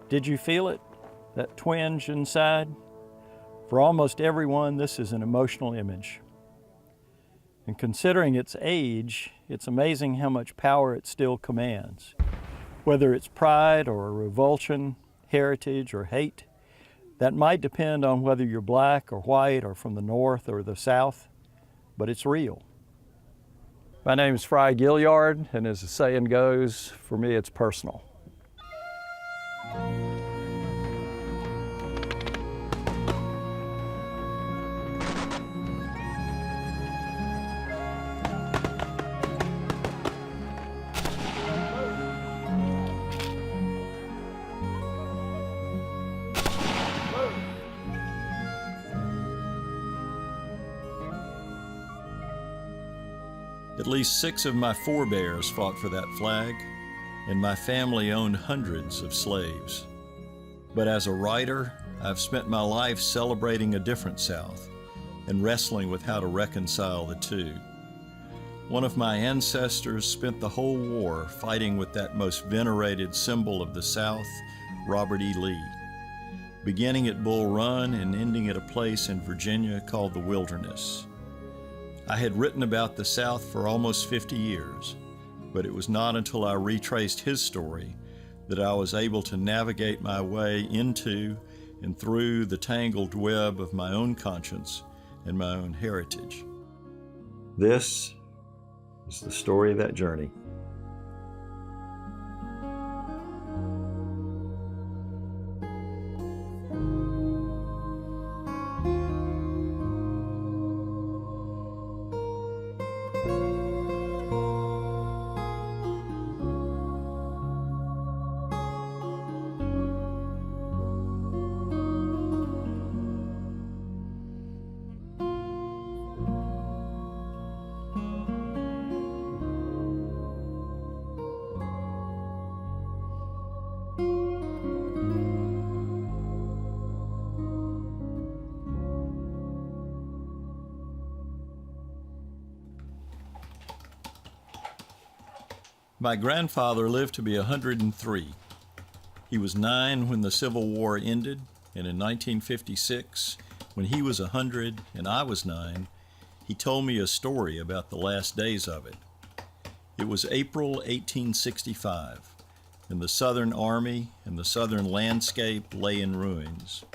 Did you feel it? That twinge inside? For almost everyone, this is an emotional image. And considering its age, it's amazing how much power it still commands. Whether it's pride or revulsion, heritage or hate, that might depend on whether you're black or white or from the north or the south, but it's real. My name is Fry Gilliard, and as the saying goes, for me it's personal. At least 6 of my forebears fought for that flag, and my family owned hundreds of slaves. But as a writer, I've spent my life celebrating a different South and wrestling with how to reconcile the two. One of my ancestors spent the whole war fighting with that most venerated symbol of the South, Robert E. Lee, beginning at Bull Run and ending at a place in Virginia called the Wilderness. I had written about the South for almost 50 years, but it was not until I retraced his story that I was able to navigate my way into and through the tangled web of my own conscience and my own heritage. This is the story of that journey. My grandfather lived to be 103. He was 9 when the Civil War ended, and in 1956, when he was 100 and I was 9, he told me a story about the last days of it. It was April 1865, and the Southern Army and the Southern landscape lay in ruins.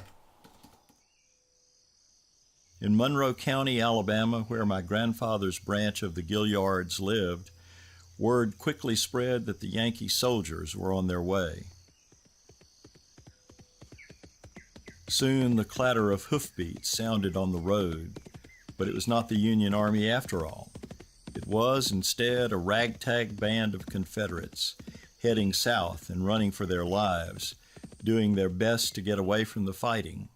In Monroe County, Alabama, where my grandfather's branch of the Gilliards lived, word quickly spread that the Yankee soldiers were on their way. Soon the clatter of hoofbeats sounded on the road, but it was not the Union Army after all. It was instead a ragtag band of Confederates heading south and running for their lives, doing their best to get away from the fighting.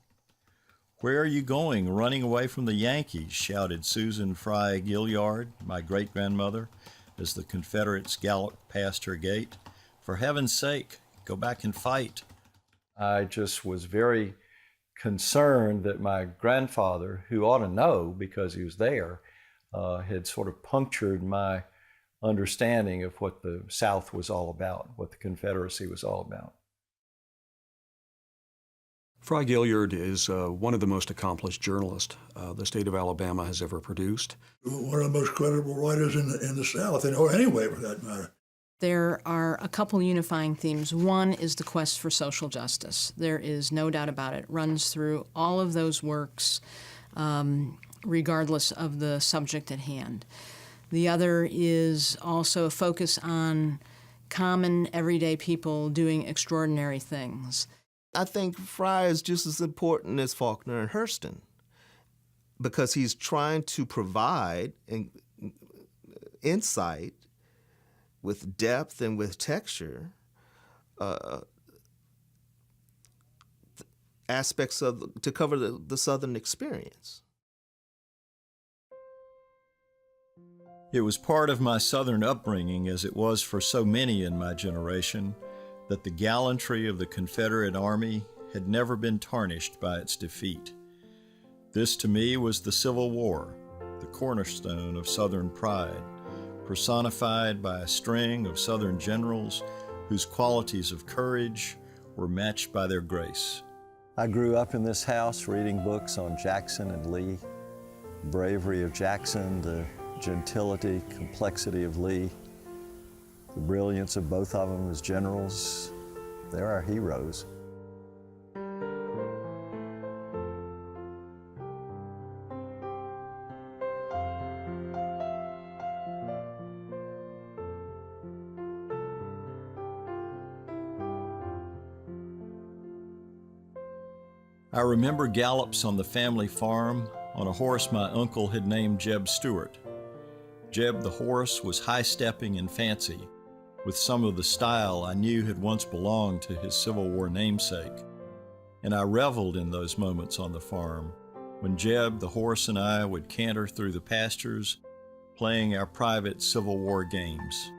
"Where are you going, running away from the Yankees?" shouted Susan Fry Gilliard, my great-grandmother, as the Confederates galloped past her gate. "For heaven's sake, go back and fight." I just was very concerned that my grandfather, who ought to know because he was there, had sort of punctured my understanding of what the South was all about, what the Confederacy was all about. Fry Gilliard is one of the most accomplished journalists the state of Alabama has ever produced. One of the most credible writers in the South, or anywhere for that matter. There are a couple unifying themes. One is the quest for social justice. There is no doubt about it. It runs through all of those works, regardless of the subject at hand. The other is also a focus on common, everyday people doing extraordinary things. I think Fry is just as important as Faulkner and Hurston because he's trying to provide insight with depth and with texture, aspects to cover the Southern experience. It was part of my Southern upbringing, as it was for so many in my generation, that the gallantry of the Confederate Army had never been tarnished by its defeat. This to me was the Civil War, the cornerstone of Southern pride, personified by a string of Southern generals whose qualities of courage, were matched by their grace. I grew up in this house reading books on Jackson and Lee, the bravery of Jackson, the gentility, complexity of Lee, the brilliance of both of them as generals. They're our heroes. I remember gallops on the family farm on a horse my uncle had named Jeb Stewart. Jeb the horse was high-stepping and fancy, with some of the style I knew had once belonged to his Civil War namesake, and I reveled in those moments on the farm when Jeb the horse and I would canter through the pastures, playing our private Civil War games.